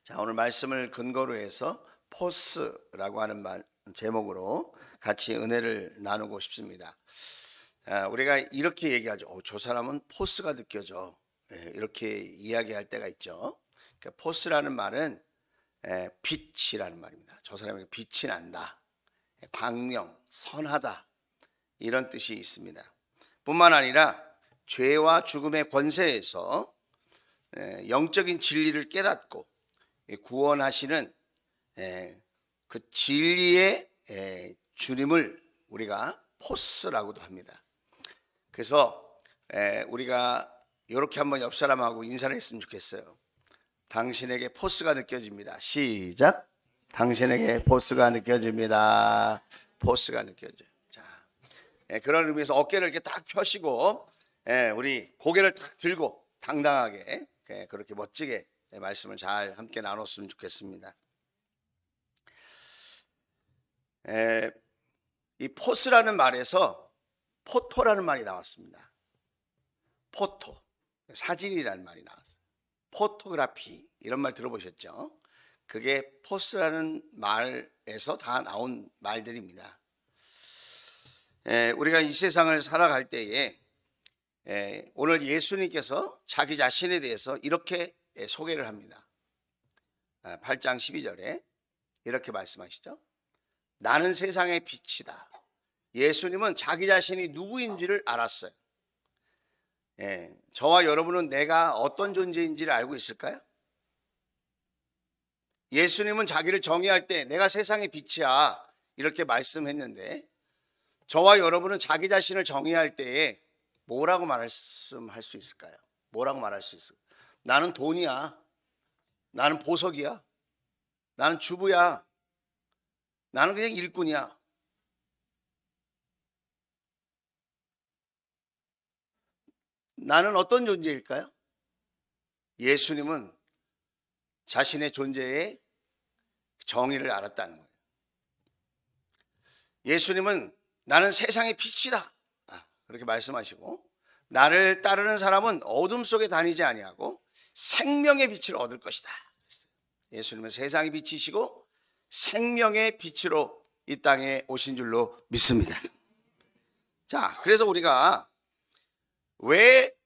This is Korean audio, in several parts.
자, 오늘 말씀을 근거로 해서 포스라고 하는 제목으로 같이 은혜를 나누고 싶습니다. 우리가 이렇게 얘기하죠. 저 사람은 포스가 느껴져. 이렇게 이야기할 때가 있죠. 그러니까 포스라는 말은 빛이라는 말입니다. 저 사람에게 빛이 난다. 광명, 선하다. 이런 뜻이 있습니다. 뿐만 아니라 죄와 죽음의 권세에서 영적인 진리를 깨닫고 구원하시는 그 진리의 주님을 우리가 포스라고도 합니다. 그래서 우리가 이렇게 한번 옆 사람하고 인사를 했으면 좋겠어요. 당신에게 포스가 느껴집니다. 시작. 당신에게 포스가 느껴집니다. 포스가 느껴져요. 자, 그런 의미에서 어깨를 이렇게 딱 펴시고 우리 고개를 딱 들고 당당하게 그렇게 멋지게 말씀을 잘 함께 나눴으면 좋겠습니다. 이 포스라는 말에서 포토라는 말이 나왔습니다. 포토, 사진이라는 말이 나왔어요. 포토그래피 이런 말 들어보셨죠? 그게 포스라는 말에서 다 나온 말들입니다. 우리가 이 세상을 살아갈 때에 오늘 예수님께서 자기 자신에 대해서 이렇게 소개를 합니다. 8장 12절에 이렇게 말씀하시죠. 나는 세상의 빛이다. 예수님은 자기 자신이 누구인지를 알았어요. 저와 여러분은 내가 어떤 존재인지를 알고 있을까요? 예수님은 자기를 정의할 때 내가 세상의 빛이야 이렇게 말씀했는데 저와 여러분은 자기 자신을 정의할 때에 뭐라고 말할 수 있을까요? 뭐라고 말할 수 있을까요? 나는 돈이야. 나는 보석이야. 나는 주부야. 나는 그냥 일꾼이야. 나는 어떤 존재일까요? 예수님은 자신의 존재의 정의를 알았다는 거예요. 예수님은 나는 세상의 빛이다. 그렇게 말씀하시고 나를 따르는 사람은 어둠 속에 다니지 아니하고 생명의 빛을 얻을 것이다. 예수님은 세상의 빛이시고 생명의 빛으로 이 땅에 오신 줄로 믿습니다. 자, 그래서 우리가 왜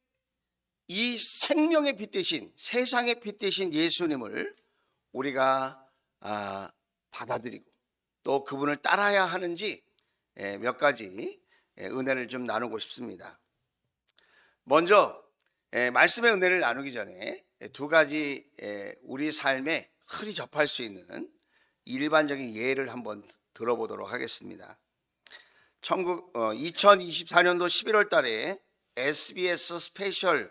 이 생명의 빛 대신 세상의 빛 대신 예수님을 우리가 받아들이고 또 그분을 따라야 하는지 몇 가지 은혜를 좀 나누고 싶습니다. 먼저 말씀의 은혜를 나누기 전에 두 가지 우리 삶에 흔히 접할 수 있는 일반적인 예를 한번 들어보도록 하겠습니다. 2024년도 11월 달에 SBS 스페셜에서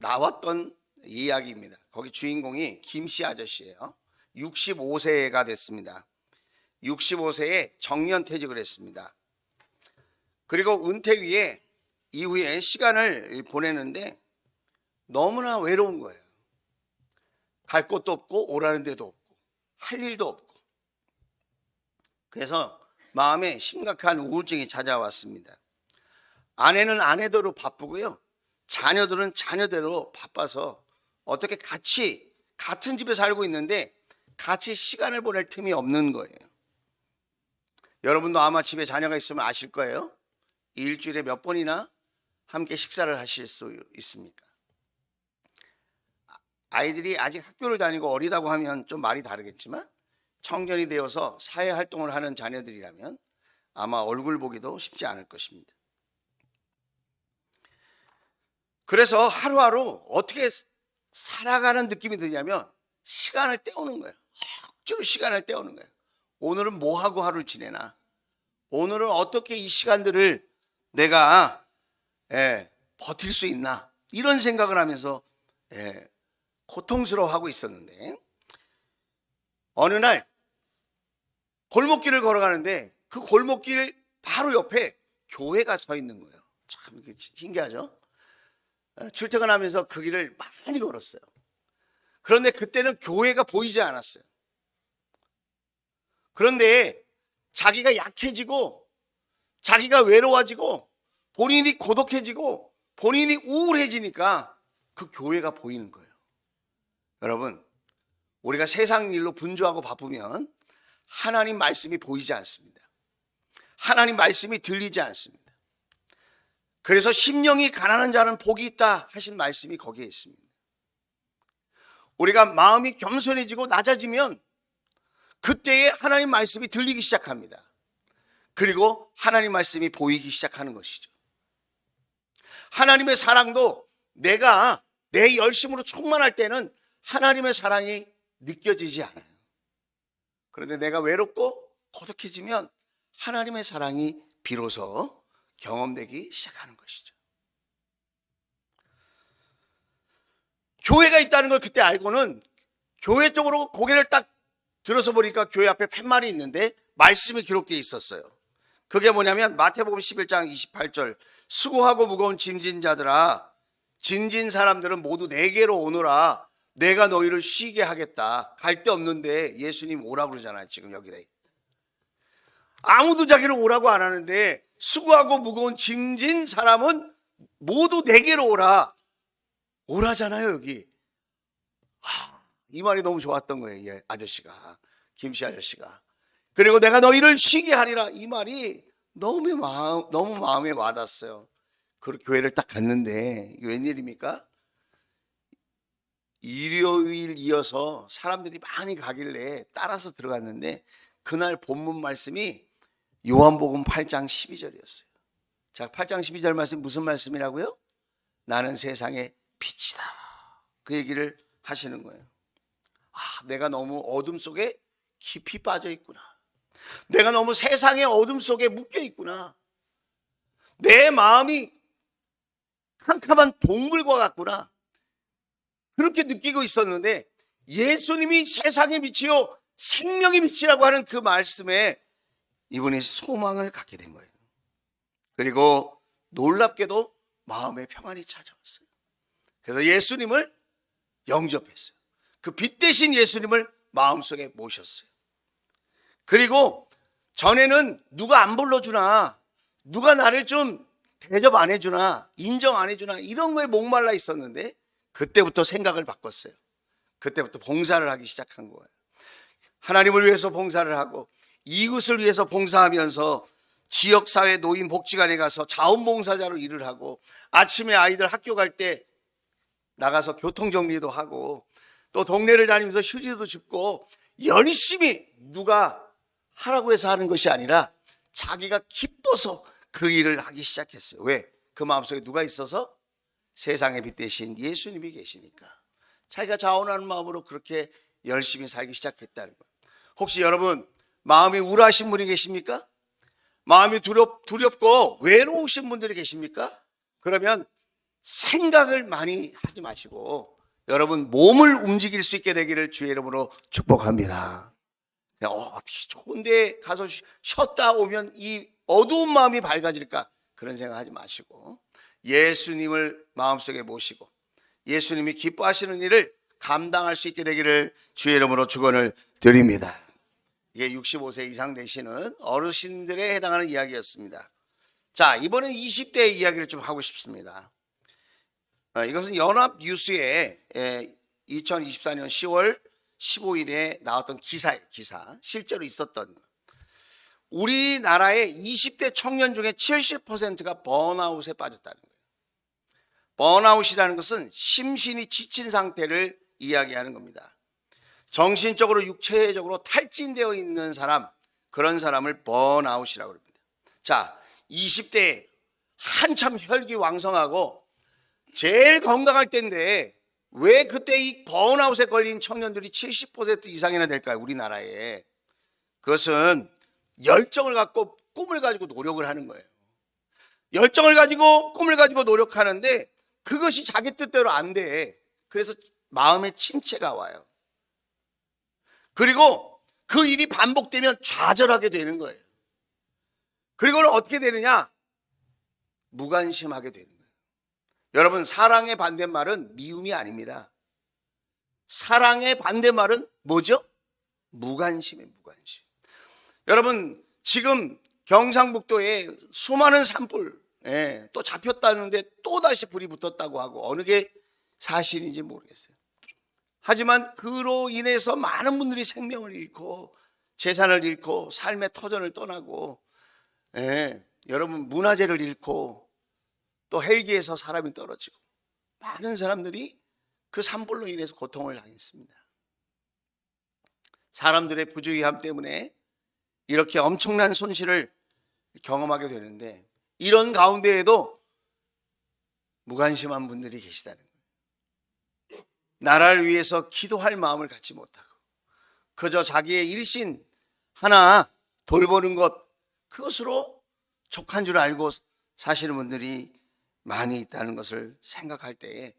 나왔던 이야기입니다. 거기 주인공이 김씨 아저씨예요. 65세가 됐습니다. 65세에 정년퇴직을 했습니다. 그리고 은퇴 이후에 시간을 보내는데 너무나 외로운 거예요. 갈 곳도 없고 오라는 데도 없고 할 일도 없고 그래서 마음에 심각한 우울증이 찾아왔습니다. 아내는 아내대로 바쁘고요. 자녀들은 자녀대로 바빠서 어떻게 같은 집에 살고 있는데 같이 시간을 보낼 틈이 없는 거예요. 여러분도 아마 집에 자녀가 있으면 아실 거예요. 일주일에 몇 번이나 함께 식사를 하실 수 있습니까? 아이들이 아직 학교를 다니고 어리다고 하면 좀 말이 다르겠지만 청년이 되어서 사회활동을 하는 자녀들이라면 아마 얼굴 보기도 쉽지 않을 것입니다. 그래서 하루하루 어떻게 살아가는 느낌이 드냐면 시간을 때우는 거예요. 억지로 시간을 때우는 거예요. 오늘은 뭐 하고 하루를 지내나? 오늘은 어떻게 이 시간들을 내가 버틸 수 있나? 이런 생각을 하면서 고통스러워하고 있었는데 어느 날 골목길을 걸어가는데 그 골목길 바로 옆에 교회가 서 있는 거예요. 참 신기하죠? 출퇴근하면서 그 길을 많이 걸었어요. 그런데 그때는 교회가 보이지 않았어요. 그런데 자기가 약해지고 자기가 외로워지고 본인이 고독해지고 본인이 우울해지니까 그 교회가 보이는 거예요. 여러분, 우리가 세상 일로 분주하고 바쁘면 하나님 말씀이 보이지 않습니다. 하나님 말씀이 들리지 않습니다. 그래서 심령이 가난한 자는 복이 있다 하신 말씀이 거기에 있습니다. 우리가 마음이 겸손해지고 낮아지면 그때에 하나님 말씀이 들리기 시작합니다. 그리고 하나님 말씀이 보이기 시작하는 것이죠. 하나님의 사랑도 내가 내 열심으로 충만할 때는 하나님의 사랑이 느껴지지 않아요. 그런데 내가 외롭고 고독해지면 하나님의 사랑이 비로소 경험되기 시작하는 것이죠. 교회가 있다는 걸 그때 알고는 교회 쪽으로 고개를 딱 들어서 보니까 교회 앞에 팻말이 있는데 말씀이 기록되어 있었어요. 그게 뭐냐면 마태복음 11장 28절, 수고하고 무거운 짐진 자들아, 진진 사람들은 모두 내게로 오너라. 내가 너희를 쉬게 하겠다. 갈 데 없는데 예수님 오라고 그러잖아요. 지금 여기에 아무도 자기를 오라고 안 하는데 수고하고 무거운 짐진 사람은 모두 내게로 오라. 오라잖아요. 여기. 이 말이 너무 좋았던 거예요. 이 아저씨가, 김씨 아저씨가. 그리고 내가 너희를 쉬게 하리라. 이 말이 너무 마음에 와닿았어요. 그 교회를 딱 갔는데 이게 웬일입니까? 일요일 이어서 사람들이 많이 가길래 따라서 들어갔는데 그날 본문 말씀이 요한복음 8장 12절이었어요. 자, 8장 12절 말씀 무슨 말씀이라고요? 나는 세상의 빛이다. 그 얘기를 하시는 거예요. 내가 너무 어둠 속에 깊이 빠져 있구나. 내가 너무 세상의 어둠 속에 묶여 있구나. 내 마음이 캄캄한 동굴과 같구나. 그렇게 느끼고 있었는데 예수님이 세상의 빛이요 생명의 빛이라고 하는 그 말씀에 이분이 소망을 갖게 된 거예요. 그리고 놀랍게도 마음의 평안이 찾아왔어요. 그래서 예수님을 영접했어요. 그 빛 대신 예수님을 마음속에 모셨어요. 그리고 전에는 누가 안 불러주나, 누가 나를 좀 대접 안 해주나, 인정 안 해주나 이런 거에 목말라 있었는데 그때부터 생각을 바꿨어요. 그때부터 봉사를 하기 시작한 거예요. 하나님을 위해서 봉사를 하고 이웃을 위해서 봉사하면서 지역사회 노인복지관에 가서 자원봉사자로 일을 하고 아침에 아이들 학교 갈 때 나가서 교통정리도 하고 또 동네를 다니면서 휴지도 줍고 열심히 누가 하라고 해서 하는 것이 아니라 자기가 기뻐서 그 일을 하기 시작했어요. 왜? 그 마음속에 누가 있어서? 세상의 빛 대신 예수님이 계시니까 자기가 자원하는 마음으로 그렇게 열심히 살기 시작했다는 거예요. 혹시 여러분 마음이 우울하신 분이 계십니까? 마음이 두렵고 외로우신 분들이 계십니까? 그러면 생각을 많이 하지 마시고 여러분 몸을 움직일 수 있게 되기를 주의 이름으로 축복합니다. 어떻게 좋은 데 가서 쉬었다 오면 이 어두운 마음이 밝아질까? 그런 생각하지 마시고 예수님을 마음속에 모시고 예수님이 기뻐하시는 일을 감당할 수 있게 되기를 주의 이름으로 축원을 드립니다. 이게 65세 이상 되시는 어르신들에 해당하는 이야기였습니다. 자, 이번엔 20대 이야기를 좀 하고 싶습니다. 이것은 연합뉴스에 2024년 10월 15일에 나왔던 기사예요. 기사. 실제로 있었던. 우리나라의 20대 청년 중에 70%가 번아웃에 빠졌다는 거예요. 번아웃이라는 것은 심신이 지친 상태를 이야기하는 겁니다. 정신적으로 육체적으로 탈진되어 있는 사람, 그런 사람을 번아웃이라고 합니다. 자, 20대에 한참 혈기왕성하고 제일 건강할 때인데 왜 그때 이 번아웃에 걸린 청년들이 70% 이상이나 될까요? 우리나라에. 그것은 열정을 갖고 꿈을 가지고 노력을 하는 거예요. 열정을 가지고 꿈을 가지고 노력하는데 그것이 자기 뜻대로 안 돼. 그래서 마음에 침체가 와요. 그리고 그 일이 반복되면 좌절하게 되는 거예요. 그리고는 어떻게 되느냐? 무관심하게 되는 거예요. 여러분, 사랑의 반대말은 미움이 아닙니다. 사랑의 반대말은 뭐죠? 무관심이에요. 무관심. 여러분, 지금 경상북도에 수많은 산불 또 잡혔다는데 또 다시 불이 붙었다고 하고 어느 게 사실인지 모르겠어요. 하지만 그로 인해서 많은 분들이 생명을 잃고 재산을 잃고 삶의 터전을 떠나고, 여러분 문화재를 잃고 또 헬기에서 사람이 떨어지고 많은 사람들이 그 산불로 인해서 고통을 당했습니다. 사람들의 부주의함 때문에 이렇게 엄청난 손실을 경험하게 되는데, 이런 가운데에도 무관심한 분들이 계시다는 거예요. 나라를 위해서 기도할 마음을 갖지 못하고 그저 자기의 일신 하나 돌보는 것, 그것으로 족한 줄 알고 사시는 분들이 많이 있다는 것을 생각할 때에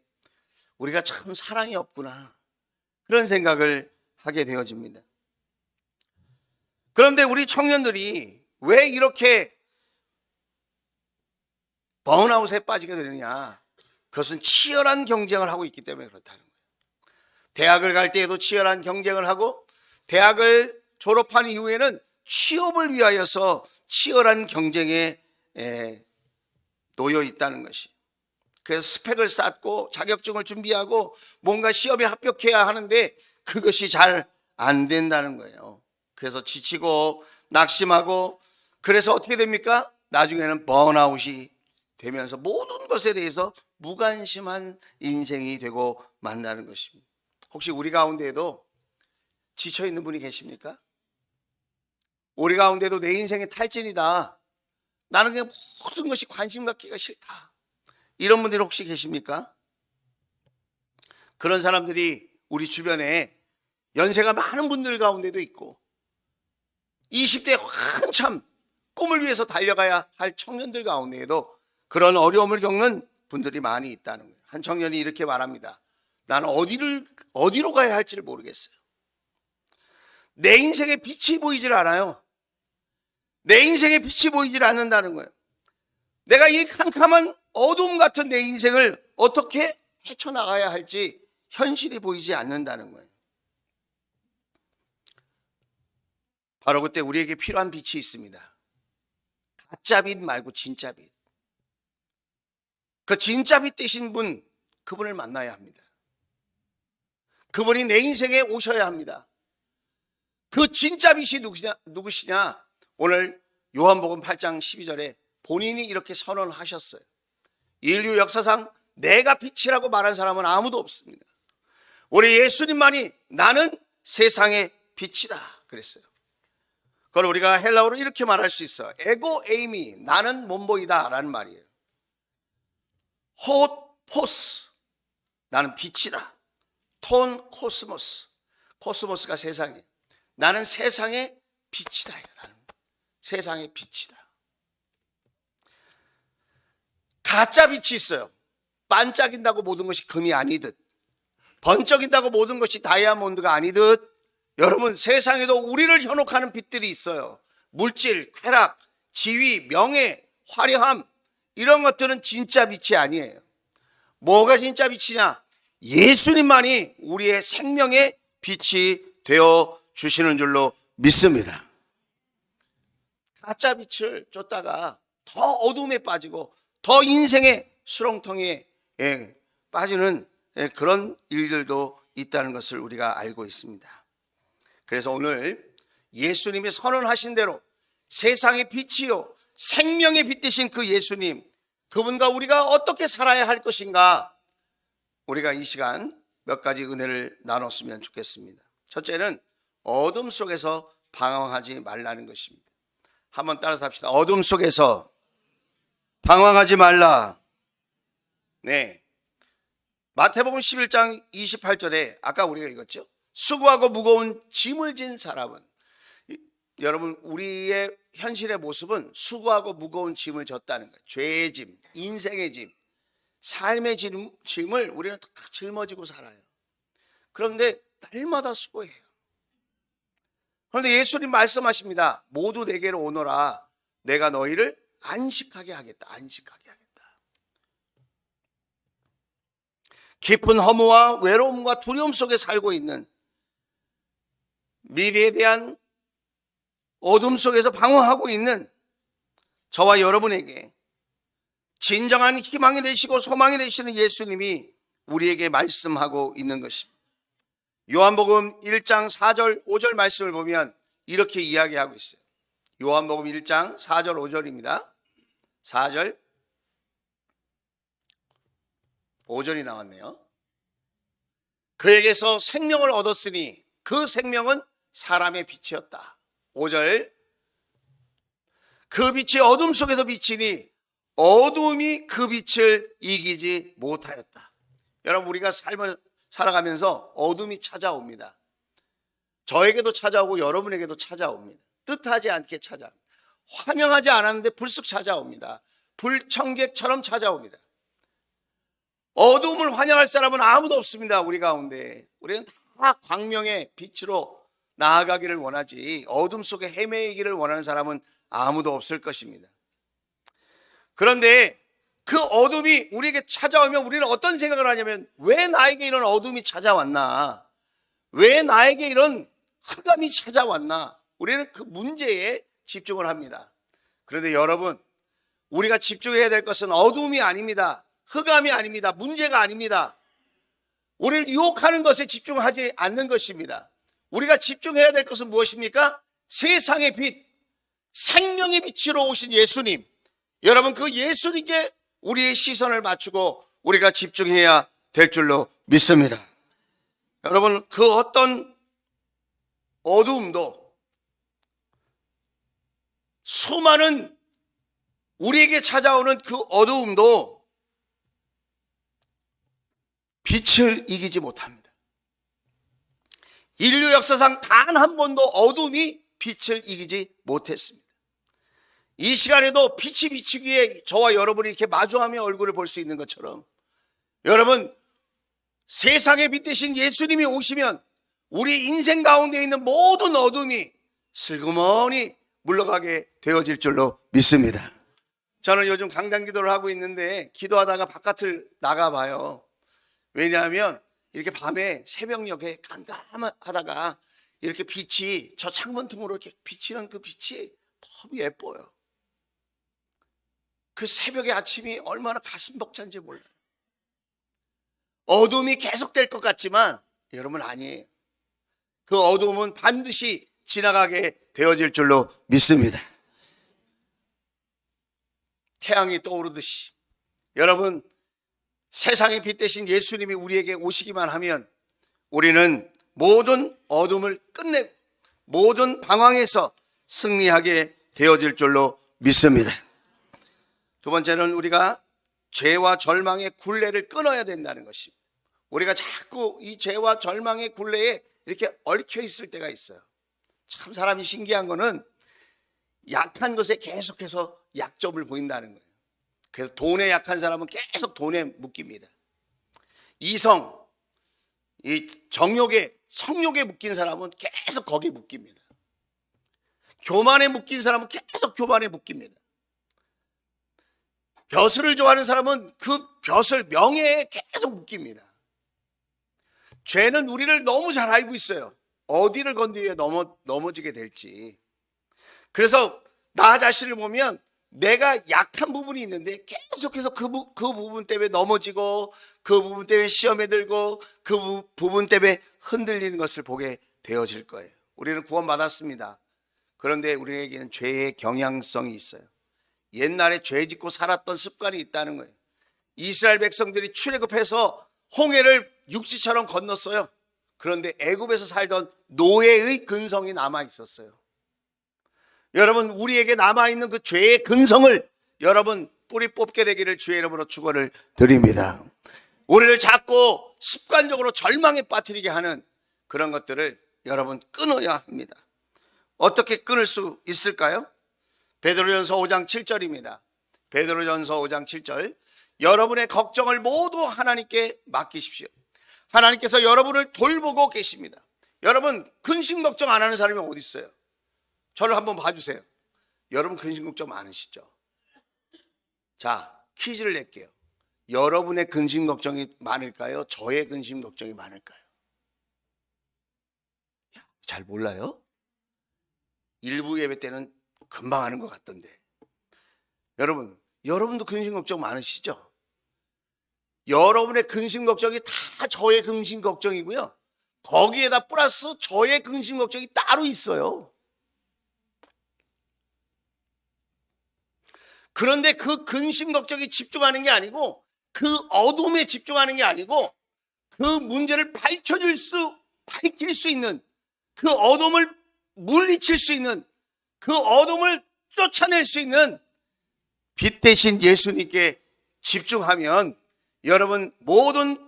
우리가 참 사랑이 없구나, 그런 생각을 하게 되어집니다. 그런데 우리 청년들이 왜 이렇게 번아웃에 빠지게 되느냐? 그것은 치열한 경쟁을 하고 있기 때문에 그렇다는 거예요. 대학을 갈 때에도 치열한 경쟁을 하고, 대학을 졸업한 이후에는 취업을 위하여서 치열한 경쟁에 놓여 있다는 것이. 그래서 스펙을 쌓고 자격증을 준비하고 뭔가 시험에 합격해야 하는데 그것이 잘 안 된다는 거예요. 그래서 지치고 낙심하고, 그래서 어떻게 됩니까? 나중에는 번아웃이 되면서 모든 것에 대해서 무관심한 인생이 되고 만나는 것입니다. 혹시 우리 가운데에도 지쳐 있는 분이 계십니까? 우리 가운데도 내 인생의 탈진이다, 나는 그냥 모든 것이 관심 갖기가 싫다, 이런 분들이 혹시 계십니까? 그런 사람들이 우리 주변에 연세가 많은 분들 가운데도 있고, 20대에 한참 꿈을 위해서 달려가야 할 청년들 가운데에도 그런 어려움을 겪는 분들이 많이 있다는 거예요. 한 청년이 이렇게 말합니다. 나는 어디로 가야 할지를 모르겠어요. 내 인생에 빛이 보이질 않아요. 내 인생에 빛이 보이질 않는다는 거예요. 내가 이 캄캄한 어둠 같은 내 인생을 어떻게 헤쳐나가야 할지 현실이 보이지 않는다는 거예요. 바로 그때 우리에게 필요한 빛이 있습니다. 가짜 빛 말고 진짜 빛. 그 진짜 빛 되신 분, 그분을 만나야 합니다. 그분이 내 인생에 오셔야 합니다. 그 진짜 빛이 누구시냐? 오늘 요한복음 8장 12절에 본인이 이렇게 선언하셨어요. 인류 역사상 내가 빛이라고 말한 사람은 아무도 없습니다. 우리 예수님만이 나는 세상의 빛이다 그랬어요. 그걸 우리가 헬라어로 이렇게 말할 수 있어요. 에고 에이미, 나는 몸보이다 라는 말이에요. 호포스, 나는 빛이다. 톤 코스모스, 코스모스가 세상이에요. 나는 세상의 빛이다. 나는 세상의 빛이다. 가짜 빛이 있어요. 반짝인다고 모든 것이 금이 아니듯, 번쩍인다고 모든 것이 다이아몬드가 아니듯, 여러분 세상에도 우리를 현혹하는 빛들이 있어요. 물질, 쾌락, 지위, 명예, 화려함, 이런 것들은 진짜 빛이 아니에요. 뭐가 진짜 빛이냐? 예수님만이 우리의 생명의 빛이 되어 주시는 줄로 믿습니다. 가짜 빛을 쫓다가 더 어둠에 빠지고 더 인생의 수렁텅이에 빠지는 그런 일들도 있다는 것을 우리가 알고 있습니다. 그래서 오늘 예수님이 선언하신 대로 세상의 빛이요 생명의 빛 되신 그 예수님, 그분과 우리가 어떻게 살아야 할 것인가, 우리가 이 시간 몇 가지 은혜를 나눴으면 좋겠습니다. 첫째는 어둠 속에서 방황하지 말라는 것입니다. 한번 따라서 합시다. 어둠 속에서 방황하지 말라. 네, 마태복음 11장 28절에 아까 우리가 읽었죠. 수고하고 무거운 짐을 진 사람은, 여러분 우리의 현실의 모습은 수고하고 무거운 짐을 졌다는 거예요. 죄의 짐, 인생의 짐, 삶의 짐을 우리는 다 짊어지고 살아요. 그런데 날마다 수고해요. 그런데 예수님 말씀하십니다. 모두 내게로 오너라. 내가 너희를 안식하게 하겠다. 안식하게 하겠다. 깊은 허무와 외로움과 두려움 속에 살고 있는, 미래에 대한 어둠 속에서 방황하고 있는 저와 여러분에게 진정한 희망이 되시고 소망이 되시는 예수님이 우리에게 말씀하고 있는 것입니다. 요한복음 1장 4절 5절 말씀을 보면 이렇게 이야기하고 있어요. 요한복음 1장 4절 5절입니다. 4절 5절이 나왔네요. 그에게서 생명을 얻었으니 그 생명은 사람의 빛이었다. 5절 그 빛이 어둠 속에서 비치니 어둠이 그 빛을 이기지 못하였다. 여러분, 우리가 삶을 살아가면서 어둠이 찾아옵니다. 저에게도 찾아오고 여러분에게도 찾아옵니다. 뜻하지 않게 찾아옵니다. 환영하지 않았는데 불쑥 찾아옵니다. 불청객처럼 찾아옵니다. 어둠을 환영할 사람은 아무도 없습니다. 우리 가운데. 우리는 다 광명의 빛으로 나아가기를 원하지 어둠 속에 헤매이기를 원하는 사람은 아무도 없을 것입니다. 그런데 그 어둠이 우리에게 찾아오면 우리는 어떤 생각을 하냐면, 왜 나에게 이런 어둠이 찾아왔나? 왜 나에게 이런 흑암이 찾아왔나? 우리는 그 문제에 집중을 합니다. 그런데 여러분, 우리가 집중해야 될 것은 어둠이 아닙니다. 흑암이 아닙니다. 문제가 아닙니다. 우리를 유혹하는 것에 집중하지 않는 것입니다. 우리가 집중해야 될 것은 무엇입니까? 세상의 빛, 생명의 빛으로 오신 예수님. 여러분, 그 예수님께 우리의 시선을 맞추고 우리가 집중해야 될 줄로 믿습니다. 여러분, 그 어떤 어두움도, 수많은 우리에게 찾아오는 그 어두움도 빛을 이기지 못합니다. 인류 역사상 단 한 번도 어둠이 빛을 이기지 못했습니다. 이 시간에도 빛이 비치기에 저와 여러분이 이렇게 마주하며 얼굴을 볼 수 있는 것처럼, 여러분, 세상의 빛 대신 예수님이 오시면 우리 인생 가운데 있는 모든 어둠이 슬그머니 물러가게 되어질 줄로 믿습니다. 저는 요즘 강단 기도를 하고 있는데 기도하다가 바깥을 나가봐요. 왜냐하면 이렇게 밤에 새벽녘에 깜깜하다가 이렇게 빛이 저 창문 틈으로 이렇게 비치는 그 빛이 너무 예뻐요. 그 새벽의 아침이 얼마나 가슴 벅찬지 몰라요. 어둠이 계속될 것 같지만 여러분, 아니에요. 그 어둠은 반드시 지나가게 되어질 줄로 믿습니다. 태양이 떠오르듯이 여러분, 세상의 빛 대신 예수님이 우리에게 오시기만 하면 우리는 모든 어둠을 끝내고 모든 방황에서 승리하게 되어질 줄로 믿습니다. 두 번째는 우리가 죄와 절망의 굴레를 끊어야 된다는 것입니다. 우리가 자꾸 이 죄와 절망의 굴레에 이렇게 얽혀 있을 때가 있어요. 참 사람이 신기한 거는 약한 것에 계속해서 약점을 보인다는 거예요. 그래서 돈에 약한 사람은 계속 돈에 묶입니다. 이성, 이 정욕에, 성욕에 묶인 사람은 계속 거기에 묶입니다. 교만에 묶인 사람은 계속 교만에 묶입니다. 벼슬을 좋아하는 사람은 그 벼슬, 명예에 계속 묶입니다. 죄는 우리를 너무 잘 알고 있어요. 어디를 건드려야 넘어지게 될지. 그래서 나 자신을 보면 내가 약한 부분이 있는데 계속해서 그 부분 때문에 넘어지고, 그 부분 때문에 시험에 들고, 그 부분 때문에 흔들리는 것을 보게 되어질 거예요. 우리는 구원받았습니다. 그런데 우리에게는 죄의 경향성이 있어요. 옛날에 죄 짓고 살았던 습관이 있다는 거예요. 이스라엘 백성들이 출애굽해서 홍해를 육지처럼 건넜어요. 그런데 애굽에서 살던 노예의 근성이 남아 있었어요. 여러분, 우리에게 남아있는 그 죄의 근성을 여러분 뿌리 뽑게 되기를 주의 이름으로 축원을 드립니다. 우리를 자꾸 습관적으로 절망에 빠뜨리게 하는 그런 것들을 여러분 끊어야 합니다. 어떻게 끊을 수 있을까요? 베드로전서 5장 7절입니다. 베드로전서 5장 7절. 여러분의 걱정을 모두 하나님께 맡기십시오. 하나님께서 여러분을 돌보고 계십니다. 여러분, 근심 걱정 안 하는 사람이 어디 있어요? 저를 한번 봐주세요. 여러분 근심 걱정 많으시죠? 자, 퀴즈를 낼게요. 여러분의 근심 걱정이 많을까요? 저의 근심 걱정이 많을까요? 잘 몰라요? 일부 예배 때는 금방 하는 것 같던데. 여러분도 근심 걱정 많으시죠? 여러분의 근심 걱정이 다 저의 근심 걱정이고요. 거기에다 플러스 저의 근심 걱정이 따로 있어요. 그런데 그 근심 걱정에 집중하는 게 아니고, 그 어둠에 집중하는 게 아니고, 그 문제를 밝힐 수 있는, 그 어둠을 물리칠 수 있는, 그 어둠을 쫓아낼 수 있는 빛 대신 예수님께 집중하면 여러분 모든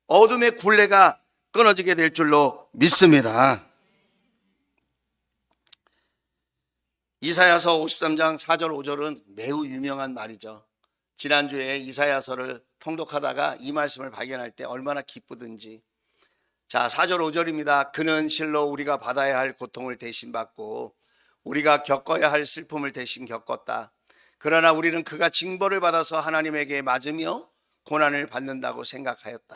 어둠의 굴레가 끊어지게 될 줄로 믿습니다. 이사야서 53장 4절 5절은 매우 유명한 말이죠. 지난주에 이사야서를 통독하다가 이 말씀을 발견할 때 얼마나 기쁘든지. 자, 4절 5절입니다. 그는 실로 우리가 받아야 할 고통을 대신 받고 우리가 겪어야 할 슬픔을 대신 겪었다. 그러나 우리는 그가 징벌을 받아서 하나님에게 맞으며 고난을 받는다고 생각하였다.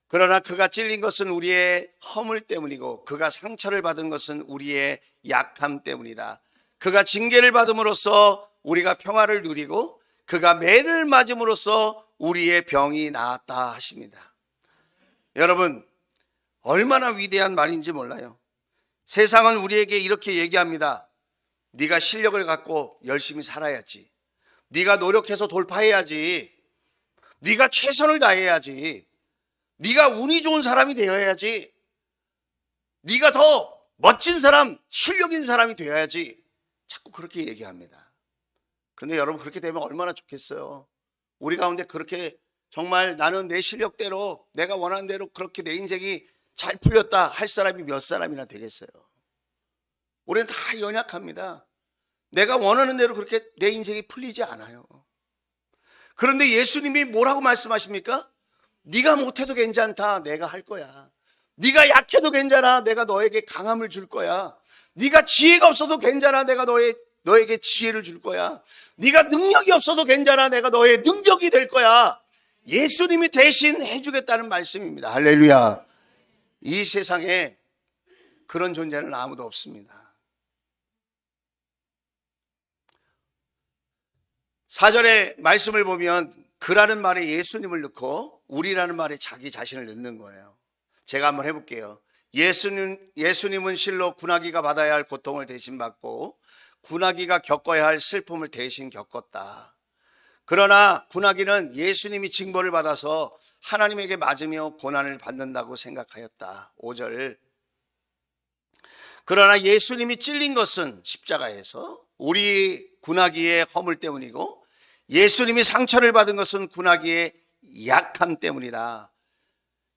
그러나 그가 찔린 것은 우리의 허물 때문이고 그가 상처를 받은 것은 우리의 약함 때문이다. 그가 징계를 받음으로써 우리가 평화를 누리고 그가 매를 맞음으로써 우리의 병이 나았다 하십니다. 여러분, 얼마나 위대한 말인지 몰라요. 세상은 우리에게 이렇게 얘기합니다. 네가 실력을 갖고 열심히 살아야지. 네가 노력해서 돌파해야지. 네가 최선을 다해야지. 네가 운이 좋은 사람이 되어야지. 네가 더 멋진 사람, 실력 있는 사람이 되어야지. 자꾸 그렇게 얘기합니다. 그런데 여러분, 그렇게 되면 얼마나 좋겠어요. 우리 가운데 그렇게 정말 나는 내 실력대로 내가 원하는 대로 그렇게 내 인생이 잘 풀렸다 할 사람이 몇 사람이나 되겠어요. 우리는 다 연약합니다. 내가 원하는 대로 그렇게 내 인생이 풀리지 않아요. 그런데 예수님이 뭐라고 말씀하십니까? 네가 못해도 괜찮다. 내가 할 거야. 네가 약해도 괜찮아. 내가 너에게 강함을 줄 거야. 네가 지혜가 없어도 괜찮아. 내가 너에게 지혜를 줄 거야. 네가 능력이 없어도 괜찮아. 내가 너의 능력이 될 거야. 예수님이 대신 해주겠다는 말씀입니다. 할렐루야. 이 세상에 그런 존재는 아무도 없습니다. 4절의 말씀을 보면 그라는 말에 예수님을 넣고 우리라는 말에 자기 자신을 넣는 거예요. 제가 한번 해볼게요. 예수님은 실로 군하기가 받아야 할 고통을 대신 받고 군하기가 겪어야 할 슬픔을 대신 겪었다. 그러나 군하기는 예수님이 징벌을 받아서 하나님에게 맞으며 고난을 받는다고 생각하였다. 5절. 그러나 예수님이 찔린 것은 십자가에서 우리 군하기의 허물 때문이고 예수님이 상처를 받은 것은 군하기의 약함 때문이다.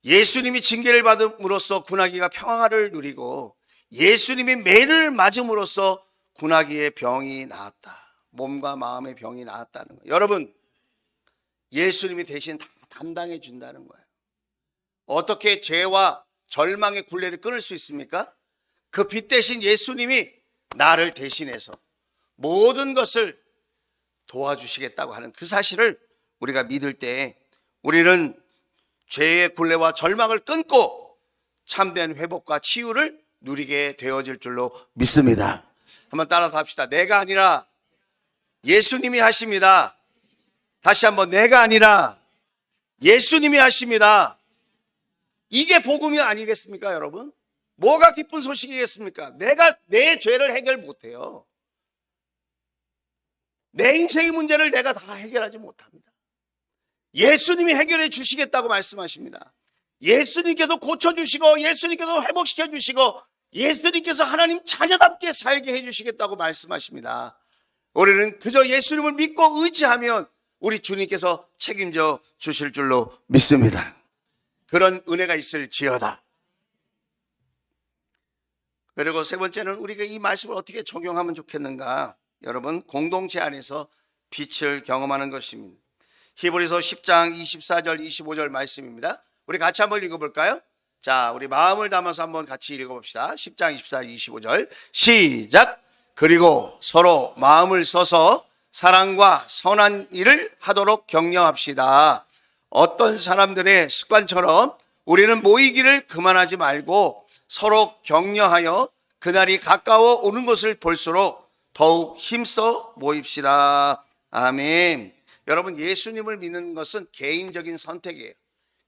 예수님이 징계를 받음으로써 군하기가 평화를 누리고 예수님이 매를 맞음으로써 군하기의 병이 나았다. 몸과 마음의 병이 나았다는 거예요. 여러분, 예수님이 대신 다 담당해 준다는 거예요. 어떻게 죄와 절망의 굴레를 끊을 수 있습니까? 그 빛 대신 예수님이 나를 대신해서 모든 것을 도와주시겠다고 하는 그 사실을 우리가 믿을 때 우리는 죄의 굴레와 절망을 끊고 참된 회복과 치유를 누리게 되어질 줄로 믿습니다. 한번 따라서 합시다. 내가 아니라 예수님이 하십니다. 다시 한번, 내가 아니라 예수님이 하십니다. 이게 복음이 아니겠습니까, 여러분? 뭐가 기쁜 소식이겠습니까? 내가 내 죄를 해결 못해요. 내 인생의 문제를 내가 다 해결하지 못합니다. 예수님이 해결해 주시겠다고 말씀하십니다. 예수님께서 고쳐주시고 예수님께서 회복시켜 주시고 예수님께서 하나님 자녀답게 살게 해주시겠다고 말씀하십니다. 우리는 그저 예수님을 믿고 의지하면 우리 주님께서 책임져 주실 줄로 믿습니다. 그런 은혜가 있을지어다. 그리고 세 번째는 우리가 이 말씀을 어떻게 적용하면 좋겠는가? 여러분, 공동체 안에서 빛을 경험하는 것입니다. 히브리서 10장 24절 25절 말씀입니다. 우리 같이 한번 읽어볼까요? 자, 우리 마음을 담아서 한번 같이 읽어봅시다. 10장 24, 25절 시작. 그리고 서로 마음을 써서 사랑과 선한 일을 하도록 격려합시다. 어떤 사람들의 습관처럼 우리는 모이기를 그만하지 말고 서로 격려하여 그날이 가까워 오는 것을 볼수록 더욱 힘써 모입시다. 아멘. 여러분, 예수님을 믿는 것은 개인적인 선택이에요.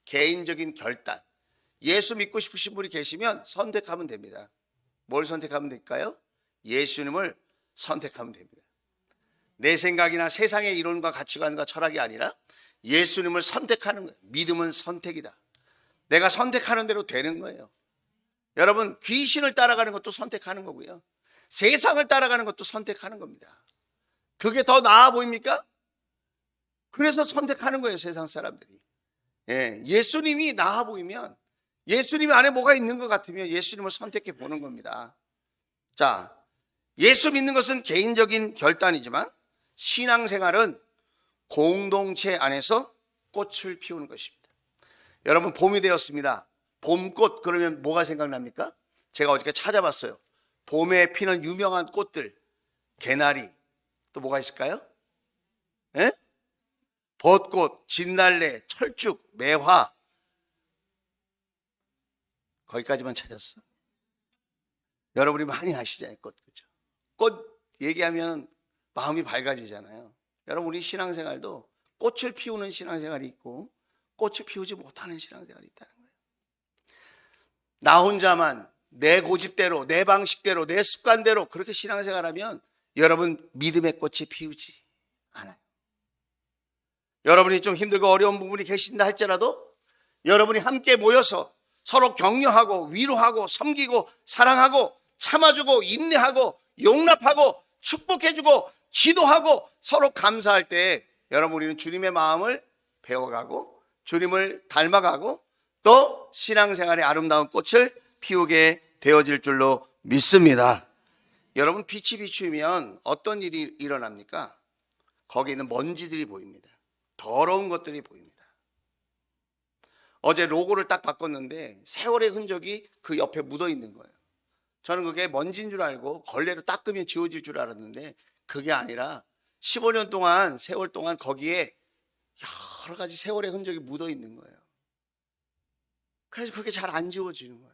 개인적인 결단. 예수 믿고 싶으신 분이 계시면 선택하면 됩니다. 뭘 선택하면 될까요? 예수님을 선택하면 됩니다. 내 생각이나 세상의 이론과 가치관과 철학이 아니라 예수님을 선택하는 거예요. 믿음은 선택이다. 내가 선택하는 대로 되는 거예요. 여러분, 귀신을 따라가는 것도 선택하는 거고요. 세상을 따라가는 것도 선택하는 겁니다. 그게 더 나아 보입니까? 그래서 선택하는 거예요, 세상 사람들이. 예수님이 나아 보이면, 예수님 안에 뭐가 있는 것 같으면 예수님을 선택해 보는 겁니다. 자, 예수 믿는 것은 개인적인 결단이지만 신앙생활은 공동체 안에서 꽃을 피우는 것입니다. 여러분, 봄이 되었습니다. 봄꽃 그러면 뭐가 생각납니까? 제가 어저께 찾아봤어요. 봄에 피는 유명한 꽃들, 개나리, 또 뭐가 있을까요? 벚꽃, 진달래, 철쭉, 매화. 거기까지만 찾았어. 여러분이 많이 아시잖아요, 꽃. 그죠? 꽃 얘기하면 마음이 밝아지잖아요. 여러분, 우리 신앙생활도 꽃을 피우는 신앙생활이 있고 꽃을 피우지 못하는 신앙생활이 있다는 거예요. 나 혼자만 내 고집대로, 내 방식대로, 내 습관대로 그렇게 신앙생활하면 여러분 믿음의 꽃이 피우지 않아요. 여러분이 좀 힘들고 어려운 부분이 계신다 할지라도 여러분이 함께 모여서 서로 격려하고 위로하고 섬기고 사랑하고 참아주고 인내하고 용납하고 축복해주고 기도하고 서로 감사할 때 여러분, 우리는 주님의 마음을 배워가고 주님을 닮아가고 또 신앙생활의 아름다운 꽃을 피우게 되어질 줄로 믿습니다. 여러분, 빛이 비추면 어떤 일이 일어납니까? 거기에 있는 먼지들이 보입니다. 더러운 것들이 보입니다. 어제 로고를 딱 바꿨는데 세월의 흔적이 그 옆에 묻어 있는 거예요. 저는 그게 먼지인 줄 알고 걸레로 닦으면 지워질 줄 알았는데 그게 아니라 15년 동안, 세월 동안 거기에 여러 가지 세월의 흔적이 묻어 있는 거예요. 그래서 그게 잘 안 지워지는 거예요.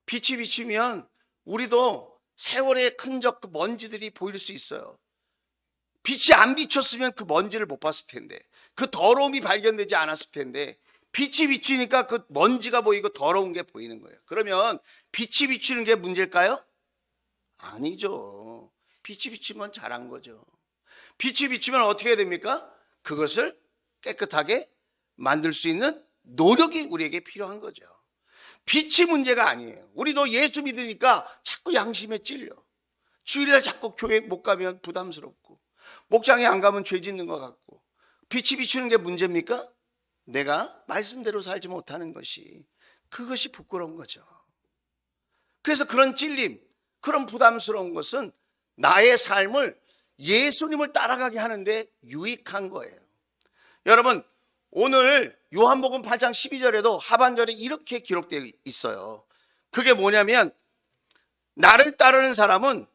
빛이 비추면 우리도 세월의 흔적, 그 먼지들이 보일 수 있어요. 빛이 안 비췄으면 그 먼지를 못 봤을 텐데, 그 더러움이 발견되지 않았을 텐데, 빛이 비추니까 그 먼지가 보이고 더러운 게 보이는 거예요. 그러면 빛이 비추는 게 문제일까요? 아니죠. 빛이 비추면 잘한 거죠. 빛이 비추면 어떻게 됩니까? 그것을 깨끗하게 만들 수 있는 노력이 우리에게 필요한 거죠. 빛이 문제가 아니에요. 우리도 예수 믿으니까 자꾸 양심에 찔려. 주일날 자꾸 교회 못 가면 부담스럽고 목장에 안 가면 죄 짓는 것 같고. 빛이 비추는 게 문제입니까? 내가 말씀대로 살지 못하는 것이, 그것이 부끄러운 거죠. 그래서 그런 찔림, 그런 부담스러운 것은 나의 삶을 예수님을 따라가게 하는데 유익한 거예요. 여러분, 오늘 요한복음 8장 12절에도 하반절에 이렇게 기록되어 있어요. 그게 뭐냐면, 나를 따르는 사람은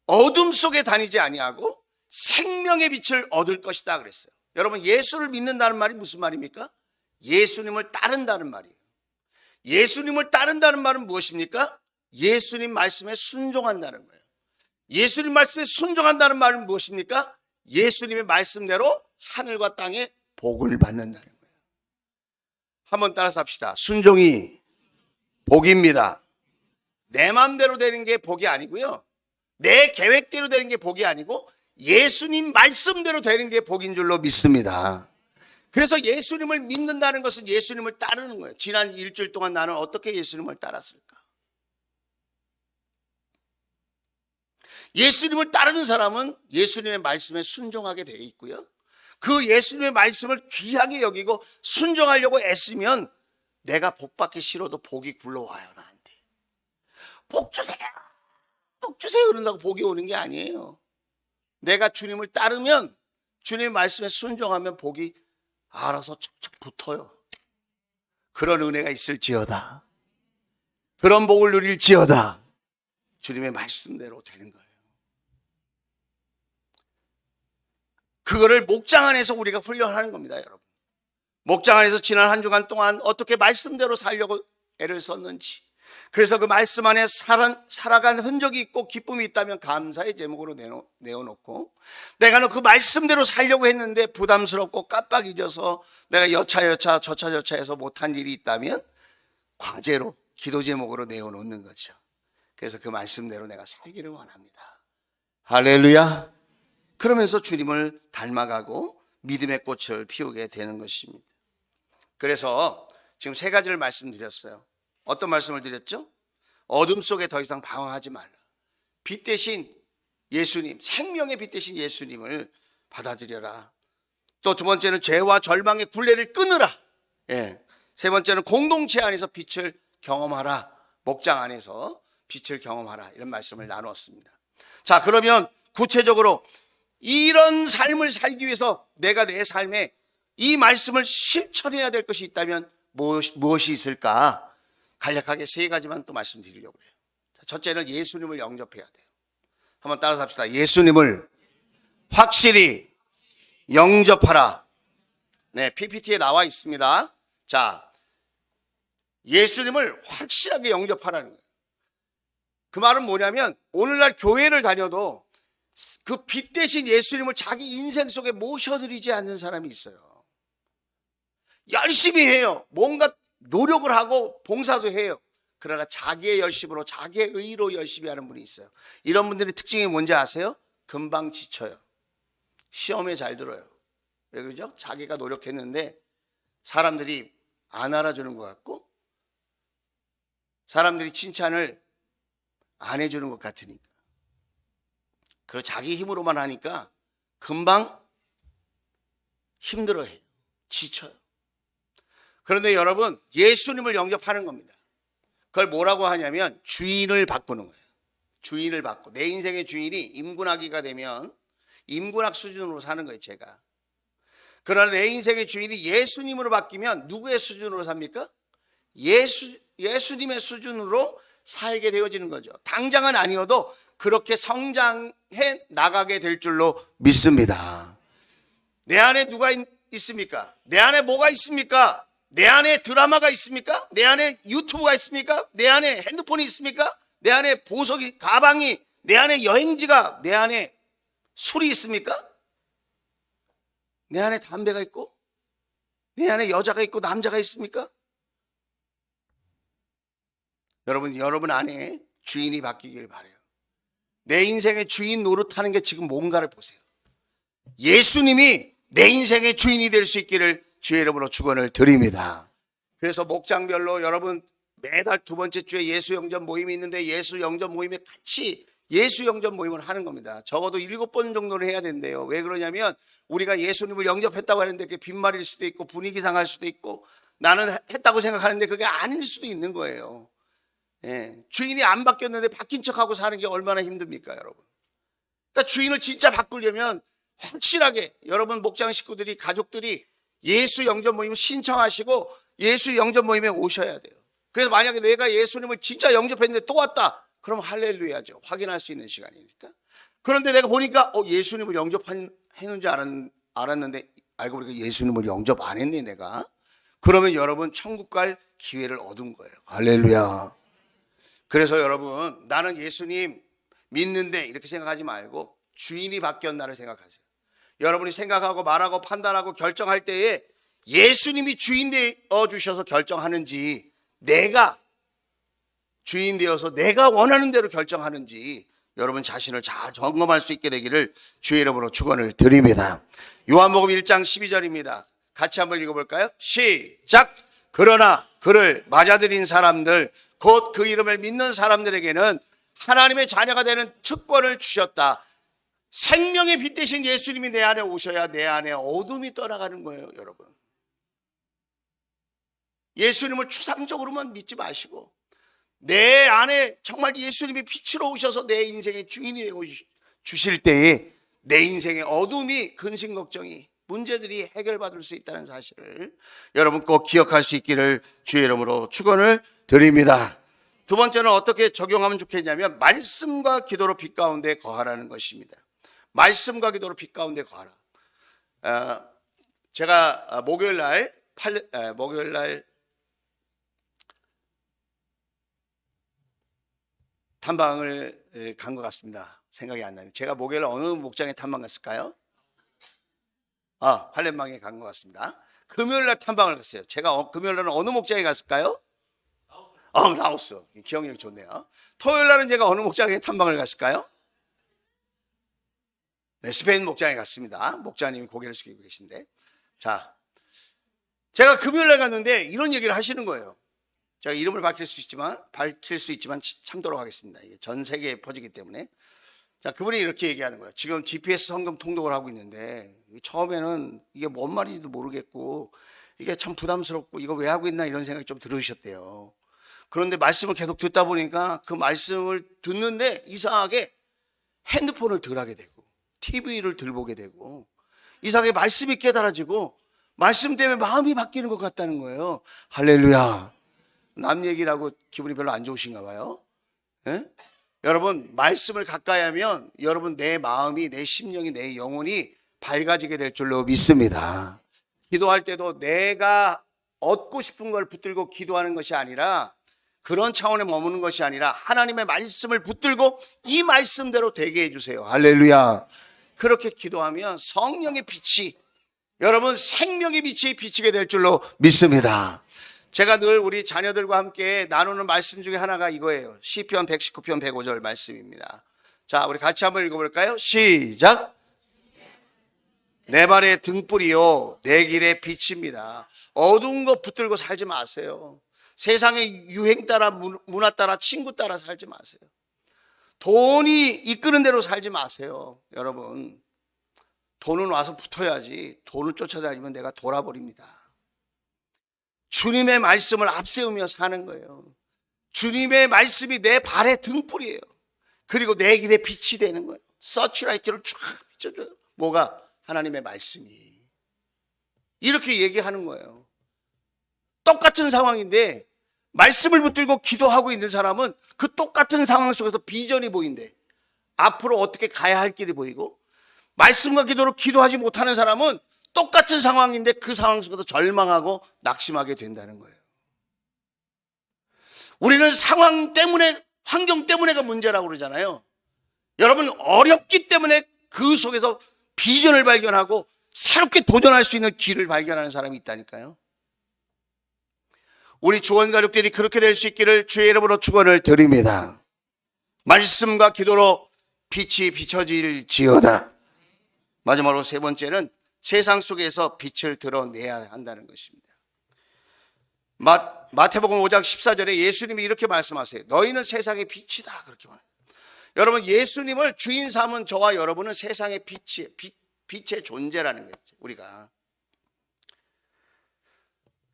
어둠 속에 다니지 아니하고 생명의 빛을 얻을 것이다 그랬어요. 여러분, 예수를 믿는다는 말이 무슨 말입니까? 예수님을 따른다는 말이에요. 예수님을 따른다는 말은 무엇입니까? 예수님 말씀에 순종한다는 거예요. 예수님 말씀에 순종한다는 말은 무엇입니까? 예수님의 말씀대로 하늘과 땅에 복을 받는다는 거예요. 한번 따라서 합시다. 순종이 복입니다. 내 마음대로 되는 게 복이 아니고요, 내 계획대로 되는 게 복이 아니고 예수님 말씀대로 되는 게 복인 줄로 믿습니다. 그래서 예수님을 믿는다는 것은 예수님을 따르는 거예요. 지난 일주일 동안 나는 어떻게 예수님을 따랐을까? 예수님을 따르는 사람은 예수님의 말씀에 순종하게 되어 있고요, 그 예수님의 말씀을 귀하게 여기고 순종하려고 애쓰면 내가 복 받기 싫어도 복이 굴러와요. 나한테 복 주세요, 복 주세요 그런다고 복이 오는 게 아니에요. 내가 주님을 따르면, 주님의 말씀에 순종하면 복이 알아서 척척 붙어요. 그런 은혜가 있을지어다. 그런 복을 누릴지어다. 주님의 말씀대로 되는 거예요. 그거를 목장 안에서 우리가 훈련하는 겁니다, 여러분. 목장 안에서 지난 한 주간 동안 어떻게 말씀대로 살려고 애를 썼는지, 그래서 그 말씀 안에 살아간 흔적이 있고 기쁨이 있다면 감사의 제목으로 내어놓고, 내가 그 말씀대로 살려고 했는데 부담스럽고 깜빡 잊어서 내가 여차여차 저차저차해서 못한 일이 있다면 과제로 기도 제목으로 내어놓는 거죠. 그래서 그 말씀대로 내가 살기를 원합니다. 할렐루야. 그러면서 주님을 닮아가고 믿음의 꽃을 피우게 되는 것입니다. 그래서 지금 세 가지를 말씀드렸어요. 어떤 말씀을 드렸죠? 어둠 속에 더 이상 방황하지 말라. 빛 대신 예수님, 생명의 빛 대신 예수님을 받아들여라. 또 두 번째는 죄와 절망의 굴레를 끊으라. 세 번째는 공동체 안에서 빛을 경험하라. 목장 안에서 빛을 경험하라. 이런 말씀을 나누었습니다. 자, 그러면 구체적으로 이런 삶을 살기 위해서 내가 내 삶에 이 말씀을 실천해야 될 것이 있다면 무엇이 있을까? 간략하게 세 가지만 또 말씀드리려고 해요. 첫째는 예수님을 영접해야 돼요. 한번 따라서 합시다. 예수님을 확실히 영접하라. 네, PPT에 나와 있습니다. 자, 예수님을 확실하게 영접하라는 거예요. 그 말은 뭐냐면 오늘날 교회를 다녀도 그 빛 대신 예수님을 자기 인생 속에 모셔드리지 않는 사람이 있어요. 열심히 해요. 뭔가 노력을 하고 봉사도 해요. 그러나 자기의 열심으로, 자기의 의로 열심히 하는 분이 있어요. 이런 분들의 특징이 뭔지 아세요? 금방 지쳐요. 시험에 잘 들어요. 왜 그러죠? 자기가 노력했는데 사람들이 안 알아주는 것 같고, 사람들이 칭찬을 안 해주는 것 같으니까. 그리고 자기 힘으로만 하니까 금방 힘들어해요. 지쳐요. 그런데 여러분, 예수님을 영접하는 겁니다. 그걸 뭐라고 하냐면 주인을 바꾸는 거예요. 주인을 바꿔. 내 인생의 주인이 임군아기가 되면 임군학 수준으로 사는 거예요, 제가. 그러나 내 인생의 주인이 예수님으로 바뀌면 누구의 수준으로 삽니까? 예수님의 수준으로 살게 되어지는 거죠. 당장은 아니어도 그렇게 성장해 나가게 될 줄로 믿습니다. 내 안에 누가 있습니까? 내 안에 뭐가 있습니까? 내 안에 드라마가 있습니까? 내 안에 유튜브가 있습니까? 내 안에 핸드폰이 있습니까? 내 안에 보석이, 가방이, 내 안에 여행지가, 내 안에 술이 있습니까? 내 안에 담배가 있고, 내 안에 여자가 있고, 남자가 있습니까? 여러분 안에 주인이 바뀌길 바라요. 내 인생의 주인 노릇하는 게 지금 뭔가를 보세요. 예수님이 내 인생의 주인이 될 수 있기를 주의 이름으로 축원을 드립니다. 그래서 목장별로 여러분 매달 두 번째 주에 예수 영접 모임이 있는데 예수 영접 모임에 같이 예수 영접 모임을 하는 겁니다. 적어도 7번 정도는 해야 된대요. 왜 그러냐면 우리가 예수님을 영접했다고 하는데 그게 빈말일 수도 있고 분위기 상할 수도 있고 나는 했다고 생각하는데 그게 아닐 수도 있는 거예요. 주인이 안 바뀌었는데 바뀐 척하고 사는 게 얼마나 힘듭니까, 여러분? 그러니까 주인을 진짜 바꾸려면 확실하게 여러분 목장 식구들이, 가족들이 예수 영접 모임 신청하시고 예수 영접 모임에 오셔야 돼요. 그래서 만약에 내가 예수님을 진짜 영접했는데 또 왔다, 그럼 할렐루야죠. 확인할 수 있는 시간이니까. 그런데 내가 보니까 예수님을 영접했는지 알았는데 알고 보니까 예수님을 영접 안 했네 내가. 그러면 여러분 천국 갈 기회를 얻은 거예요. 할렐루야. 그래서 여러분 나는 예수님 믿는데 이렇게 생각하지 말고 주인이 바뀌었나를 생각하세요. 여러분이 생각하고 말하고 판단하고 결정할 때에 예수님이 주인 되어 주셔서 결정하는지 내가 주인 되어서 내가 원하는 대로 결정하는지 여러분 자신을 잘 점검할 수 있게 되기를 주의 이름으로 축원을 드립니다. 요한복음 1장 12절입니다. 같이 한번 읽어볼까요? 시작. 그러나 그를 맞아들인 사람들 곧 그 이름을 믿는 사람들에게는 하나님의 자녀가 되는 특권을 주셨다. 생명의 빛 대신 예수님이 내 안에 오셔야 내 안에 어둠이 떠나가는 거예요, 여러분. 예수님을 추상적으로만 믿지 마시고 내 안에 정말 예수님이 빛으로 오셔서 내 인생의 주인이 되고 주실 때에 내 인생의 어둠이, 근심 걱정이, 문제들이 해결받을 수 있다는 사실을 여러분 꼭 기억할 수 있기를 주의 이름으로 축원을 드립니다. 두 번째는 어떻게 적용하면 좋겠냐면 말씀과 기도로 빛 가운데 거하라는 것입니다. 말씀과 기도로 빛 가운데 거하라. 제가 목요일 날 탐방을 간 것 같습니다. 생각이 안 나네요. 제가 목요일 어느 목장에 탐방 갔을까요? 할렘방에 간 것 같습니다. 금요일 날 탐방을 갔어요. 제가 금요일 날은 어느 목장에 갔을까요? 라오스. 기억력이 좋네요. 토요일 날은 제가 어느 목장에 탐방을 갔을까요? 네, 스페인 목장에 갔습니다. 목자님이 고개를 숙이고 계신데. 자, 제가 금요일 날 갔는데 이런 얘기를 하시는 거예요. 제가 이름을 밝힐 수 있지만 참도록 하겠습니다. 이게 전 세계에 퍼지기 때문에. 자, 그분이 이렇게 얘기하는 거예요. 지금 GPS 성금 통독을 하고 있는데 처음에는 이게 뭔 말인지도 모르겠고 이게 참 부담스럽고 이거 왜 하고 있나 이런 생각이 좀 들으셨대요. 그런데 말씀을 계속 듣다 보니까 그 말씀을 듣는데 이상하게 핸드폰을 덜 하게 되고 TV를 덜 보게 되고 이상하게 말씀이 깨달아지고 말씀 때문에 마음이 바뀌는 것 같다는 거예요. 할렐루야. 남 얘기라고 기분이 별로 안 좋으신가 봐요. 예? 여러분 말씀을 가까이 하면 여러분 내 마음이 내 심령이 내 영혼이 밝아지게 될 줄로 믿습니다. 기도할 때도 내가 얻고 싶은 걸 붙들고 기도하는 것이 아니라 그런 차원에 머무는 것이 아니라 하나님의 말씀을 붙들고 이 말씀대로 되게 해주세요. 할렐루야. 그렇게 기도하면 성령의 빛이 여러분 생명의 빛이 비치게 될 줄로 믿습니다. 제가 늘 우리 자녀들과 함께 나누는 말씀 중에 하나가 이거예요. 시편 119편 105절 말씀입니다. 자, 우리 같이 한번 읽어볼까요? 시작. 내 발의 등불이요 내 길의 빛입니다. 어두운 거 붙들고 살지 마세요. 세상의 유행 따라 문화 따라 친구 따라 살지 마세요. 돈이 이끄는 대로 살지 마세요. 여러분 돈은 와서 붙어야지 돈을 쫓아다니면 내가 돌아버립니다. 주님의 말씀을 앞세우며 사는 거예요. 주님의 말씀이 내 발의 등불이에요. 그리고 내 길에 빛이 되는 거예요. 서치라이트를 쫙 비춰줘요. 뭐가? 하나님의 말씀이. 이렇게 얘기하는 거예요. 똑같은 상황인데 말씀을 붙들고 기도하고 있는 사람은 그 똑같은 상황 속에서 비전이 보인대. 앞으로 어떻게 가야 할 길이 보이고 말씀과 기도로 기도하지 못하는 사람은 똑같은 상황인데 그 상황 속에서 절망하고 낙심하게 된다는 거예요. 우리는 상황 때문에 환경 때문에가 문제라고 그러잖아요. 여러분 어렵기 때문에 그 속에서 비전을 발견하고 새롭게 도전할 수 있는 길을 발견하는 사람이 있다니까요. 우리 주원 가족들이 그렇게 될 수 있기를 주의 이름으로 축원을 드립니다. 말씀과 기도로 빛이 비춰질지어다. 마지막으로 세 번째는 세상 속에서 빛을 드러내야 한다는 것입니다. 마태복음 5장 14절에 예수님이 이렇게 말씀하세요. 너희는 세상의 빛이다. 그렇게 말해요. 여러분 예수님을 주인 삼은 저와 여러분은 세상의 빛의 존재라는 거죠. 우리가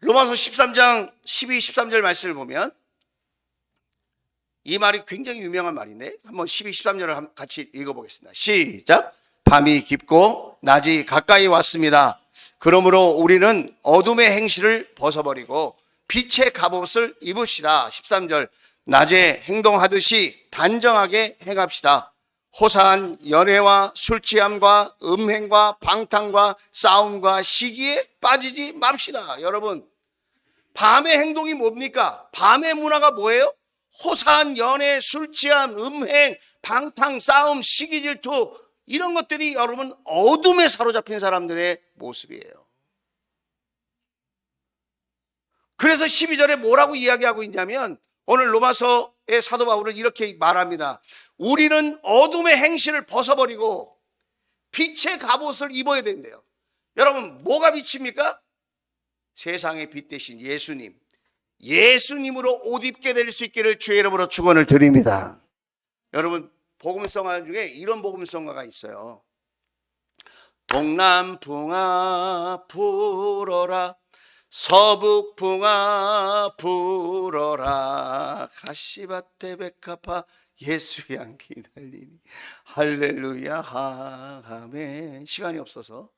로마서 13장 12, 13절 말씀을 보면 이 말이 굉장히 유명한 말인데 한번 12, 13절을 같이 읽어보겠습니다. 시작. 밤이 깊고 낮이 가까이 왔습니다. 그러므로 우리는 어둠의 행실을 벗어버리고 빛의 갑옷을 입읍시다. 13절. 낮에 행동하듯이 단정하게 행합시다. 호사한 연애와 술취함과 음행과 방탕과 싸움과 시기에 빠지지 맙시다. 여러분 밤의 행동이 뭡니까? 밤의 문화가 뭐예요? 호사한 연애, 술취함, 음행, 방탕, 싸움, 시기 질투 이런 것들이 여러분 어둠에 사로잡힌 사람들의 모습이에요. 그래서 12절에 뭐라고 이야기하고 있냐면 오늘 로마서의 사도 바울은 이렇게 말합니다. 우리는 어둠의 행실을 벗어버리고 빛의 갑옷을 입어야 된대요. 여러분 뭐가 빛입니까? 세상의 빛 대신 예수님. 예수님으로 옷 입게 될 수 있기를 주의 이름으로 축원을 드립니다. 여러분 복음성가 중에 이런 복음성가가 있어요. 동남풍아 불어라 서북풍아 불어라 가시밭에 백합화 예수 향기 달리니 할렐루야 아멘. 시간이 없어서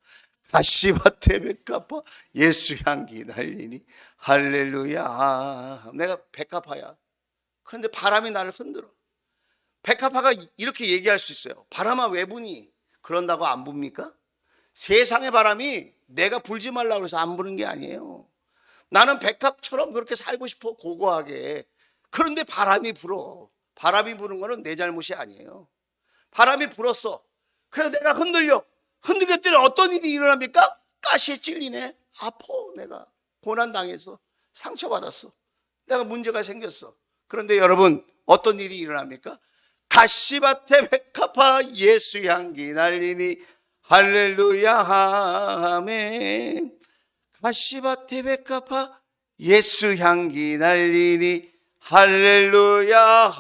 가시밭에 백합화 예수 향기 달리니 할렐루야. 내가 백합화야. 그런데 바람이 나를 흔들어. 백합화가 이렇게 얘기할 수 있어요. 바람아 왜 부니? 그런다고 안 붑니까? 세상의 바람이 내가 불지 말라고 해서 안 부는 게 아니에요. 나는 백합처럼 그렇게 살고 싶어 고고하게. 그런데 바람이 불어. 바람이 부는 거는 내 잘못이 아니에요. 바람이 불었어. 그래서 내가 흔들렸더니 어떤 일이 일어납니까? 가시에 찔리네. 아파. 내가 고난당해서 상처받았어. 내가 문제가 생겼어. 그런데 여러분, 어떤 일이 일어납니까? 가시밭에 백합화 예수 향기 날리니 할렐루야 아멘. 가시밭에 백합화 예수 향기 날리니 할렐루야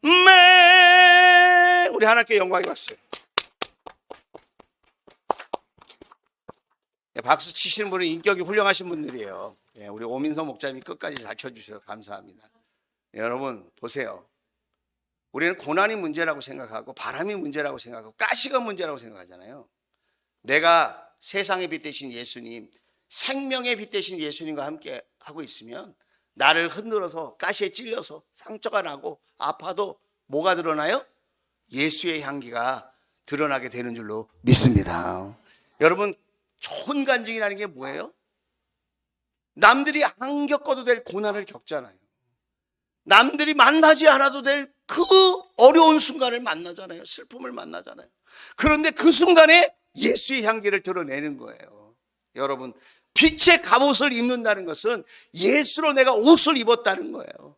아멘. 우리 하나님께 영광이 왔어요. 박수 치시는 분은 인격이 훌륭하신 분들이에요. 우리 오민서 목사님이 끝까지 잘 쳐주셔서 감사합니다. 여러분 보세요. 우리는 고난이 문제라고 생각하고 바람이 문제라고 생각하고 가시가 문제라고 생각하잖아요. 내가 세상의 빛 되신 예수님, 생명의 빛 되신 예수님과 함께 하고 있으면 나를 흔들어서 가시에 찔려서 상처가 나고 아파도 뭐가 드러나요? 예수의 향기가 드러나게 되는 줄로 믿습니다. 여러분, 좋은 간증이라는 게 뭐예요? 남들이 안 겪어도 될 고난을 겪잖아요. 남들이 만나지 않아도 될 그 어려운 순간을 만나잖아요. 슬픔을 만나잖아요. 그런데 그 순간에 예수의 향기를 드러내는 거예요. 여러분, 빛의 갑옷을 입는다는 것은 예수로 내가 옷을 입었다는 거예요.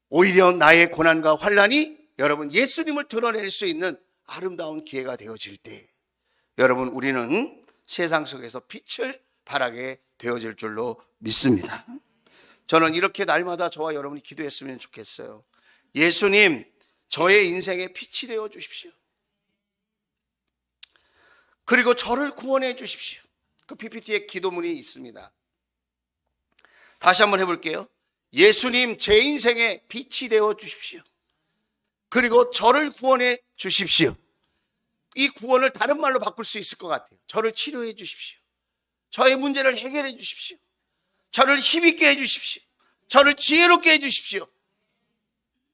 오히려 나의 고난과 환난이 여러분 예수님을 드러낼 수 있는 아름다운 기회가 되어질 때 여러분 우리는 세상 속에서 빛을 발하게 되어질 줄로 믿습니다. 저는 이렇게 날마다 저와 여러분이 기도했으면 좋겠어요. 예수님, 저의 인생에 빛이 되어 주십시오. 그리고 저를 구원해 주십시오. 그 PPT에 기도문이 있습니다. 다시 한번 해볼게요. 예수님, 제 인생에 빛이 되어 주십시오. 그리고 저를 구원해 주십시오. 이 구원을 다른 말로 바꿀 수 있을 것 같아요. 저를 치료해 주십시오. 저의 문제를 해결해 주십시오. 저를 힘있게 해 주십시오. 저를 지혜롭게 해 주십시오.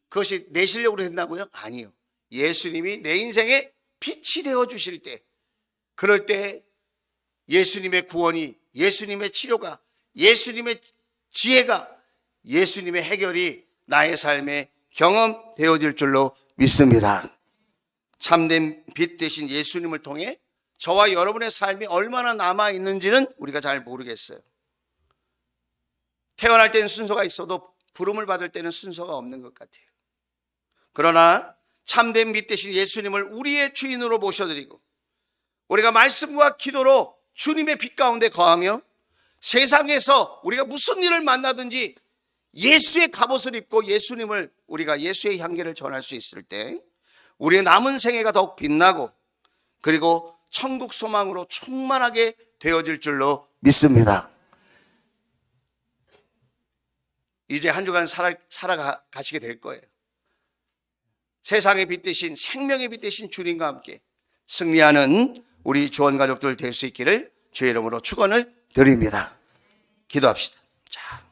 그것이 내 실력으로 된다고요? 아니요. 예수님이 내 인생에 빛이 되어 주실 때, 그럴 때 예수님의 구원이, 예수님의 치료가, 예수님의 지혜가, 예수님의 해결이 나의 삶에 경험되어질 줄로 믿습니다. 참된 빛 되신 예수님을 통해 저와 여러분의 삶이 얼마나 남아있는지는 우리가 잘 모르겠어요. 태어날 때는 순서가 있어도 부름을 받을 때는 순서가 없는 것 같아요. 그러나 참된 빛 되신 예수님을 우리의 주인으로 모셔드리고 우리가 말씀과 기도로 주님의 빛 가운데 거하며 세상에서 우리가 무슨 일을 만나든지 예수의 갑옷을 입고 예수님을, 우리가 예수의 향기를 전할 수 있을 때 우리의 남은 생애가 더욱 빛나고 그리고 천국 소망으로 충만하게 되어질 줄로 믿습니다. 이제 한 주간 살아가시게 될 거예요. 세상의 빛 대신, 생명의 빛 대신 주님과 함께 승리하는 우리 주원 가족들 될 수 있기를 주의 이름으로 축원을 드립니다. 기도합시다. 자.